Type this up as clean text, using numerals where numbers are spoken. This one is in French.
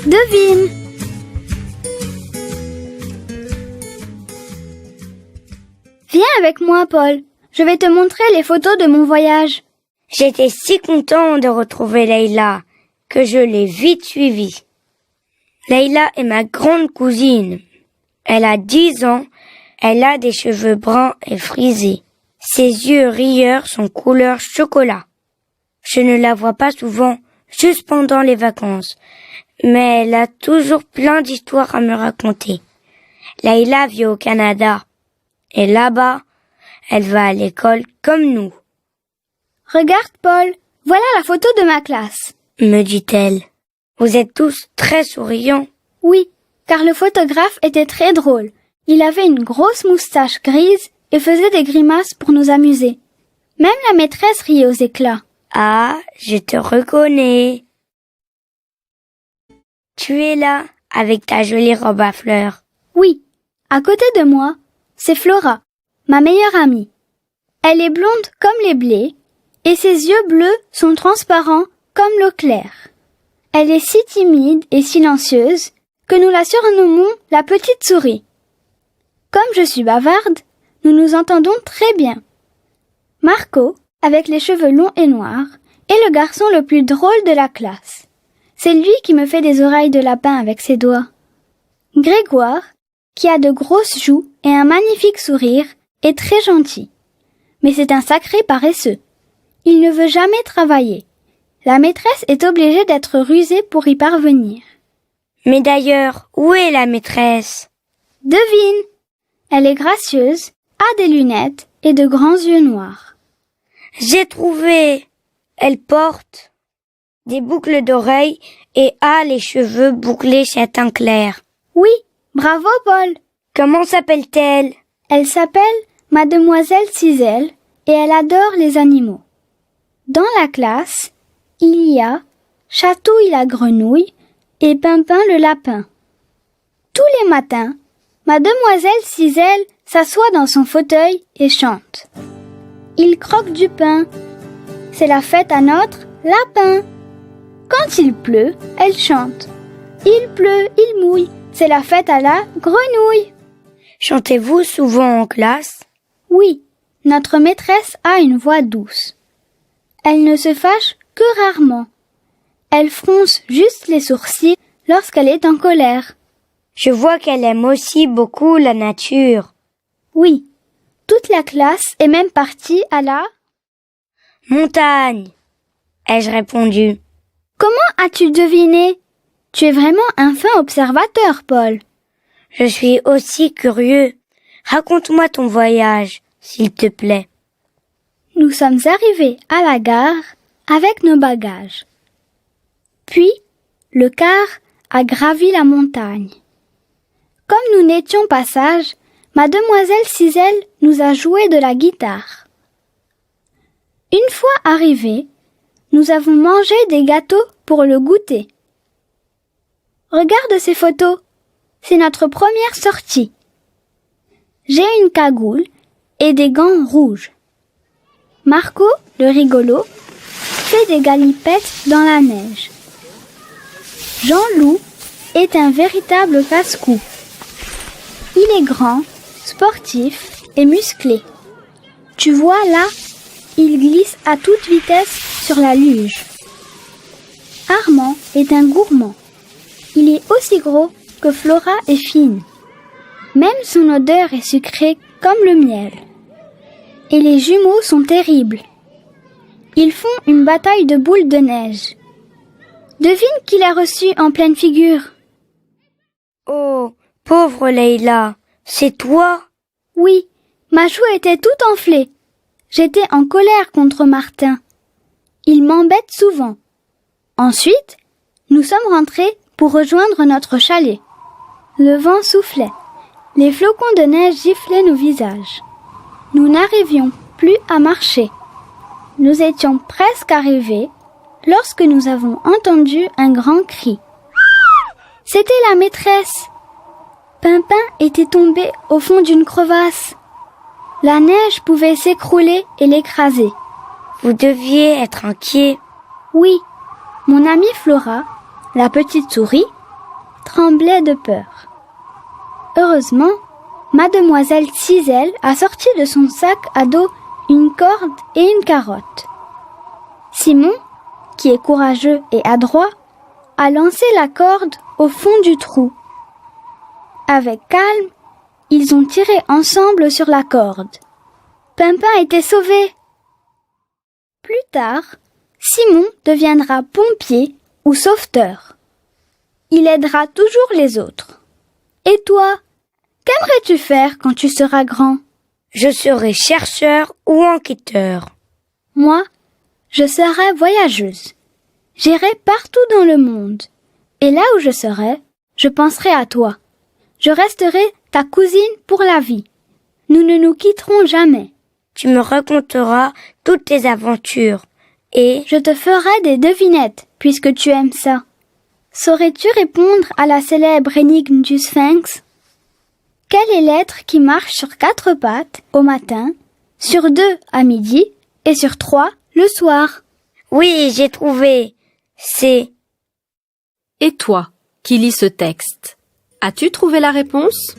Devine! Viens avec moi, Paul. Je vais te montrer les photos de mon voyage. J'étais si content de retrouver Leïla que je l'ai vite suivie. Leïla est ma grande cousine. Elle a 10 ans, elle a des cheveux bruns et frisés. Ses yeux rieurs sont couleur chocolat. Je ne la vois pas souvent, juste pendant les vacances, mais elle a toujours plein d'histoires à me raconter. Leïla vit au Canada, et là-bas, elle va à l'école comme nous. Regarde, Paul, voilà la photo de ma classe, me dit-elle. Vous êtes tous très souriants. Oui, car le photographe était très drôle. Il avait une grosse moustache grise et faisait des grimaces pour nous amuser. Même la maîtresse riait aux éclats. Ah, je te reconnais. Tu es là, avec ta jolie robe à fleurs. Oui, à côté de moi, c'est Flora, ma meilleure amie. Elle est blonde comme les blés, et ses yeux bleus sont transparents comme l'eau claire. Elle est si timide et silencieuse que nous la surnommons la petite souris. Comme je suis bavarde, nous nous entendons très bien. Marco, avec les cheveux longs et noirs, est le garçon le plus drôle de la classe. C'est lui qui me fait des oreilles de lapin avec ses doigts. Grégoire, qui a de grosses joues et un magnifique sourire, est très gentil. Mais c'est un sacré paresseux. Il ne veut jamais travailler. La maîtresse est obligée d'être rusée pour y parvenir. Mais d'ailleurs, où est la maîtresse? Devine! Elle est gracieuse, a des lunettes et de grands yeux noirs. J'ai trouvé! Elle porte des boucles d'oreilles et a les cheveux bouclés châtain clair. Oui, bravo Paul! Comment s'appelle-t-elle? Elle s'appelle Mademoiselle Ciselle et elle adore les animaux. Dans la classe, il y a Chatouille la grenouille et Pimpin le lapin. Tous les matins, Mademoiselle Ciselle s'assoit dans son fauteuil et chante. Il croque du pain. C'est la fête à notre lapin. Quand il pleut, elle chante. Il pleut, il mouille. C'est la fête à la grenouille. Chantez-vous souvent en classe? Oui, notre maîtresse a une voix douce. Elle ne se fâche que rarement. Elle fronce juste les sourcils lorsqu'elle est en colère. Je vois qu'elle aime aussi beaucoup la nature. Oui, toute la classe est même partie à la montagne, ai-je répondu. Comment as-tu deviné? Tu es vraiment un fin observateur, Paul. Je suis aussi curieux. Raconte-moi ton voyage, s'il te plaît. Nous sommes arrivés à la gare avec nos bagages. Puis, le car a gravi la montagne. Comme nous n'étions pas sages, Mademoiselle Ciselle nous a joué de la guitare. Une fois arrivés, nous avons mangé des gâteaux pour le goûter. Regarde ces photos, c'est notre première sortie. J'ai une cagoule et des gants rouges. Marco, le rigolo, fait des galipettes dans la neige. Jean-Loup est un véritable casse-cou. Il est grand, sportif et musclé. Tu vois là, il glisse à toute vitesse sur la luge. Armand est un gourmand. Il est aussi gros que Flora est fine. Même son odeur est sucrée comme le miel. Et les jumeaux sont terribles. Ils font une bataille de boules de neige. Devine qui l'a reçu en pleine figure. Oh, pauvre Leïla, c'est toi? Oui, ma joue était toute enflée. J'étais en colère contre Martin. Il m'embête souvent. Ensuite, nous sommes rentrés pour rejoindre notre chalet. Le vent soufflait. Les flocons de neige giflaient nos visages. Nous n'arrivions plus à marcher. Nous étions presque arrivés lorsque nous avons entendu un grand cri. C'était la maîtresse. Pimpin était tombé au fond d'une crevasse. La neige pouvait s'écrouler et l'écraser. Vous deviez être inquiet. Oui, mon amie Flora, la petite souris, tremblait de peur. Heureusement, Mademoiselle Ciselle a sorti de son sac à dos une corde et une carotte. Simon, qui est courageux et adroit, a lancé la corde au fond du trou. Avec calme, ils ont tiré ensemble sur la corde. Pimpin était sauvé. Plus tard, Simon deviendra pompier ou sauveteur. Il aidera toujours les autres. Et toi, qu'aimerais-tu faire quand tu seras grand? Je serai chercheur ou enquêteur. Moi, je serai voyageuse. J'irai partout dans le monde. Et là où je serai, je penserai à toi. Je resterai ta cousine pour la vie. Nous ne nous quitterons jamais. Tu me raconteras toutes tes aventures et Je te ferai des devinettes, puisque tu aimes ça. Saurais-tu répondre à la célèbre énigme du Sphinx? Quelle est l'être qui marche sur 4 pattes au matin, sur 2 à midi et sur 3 le soir? oui, j'ai trouvé. C'est Et toi, qui lis ce texte, as-tu trouvé la réponse?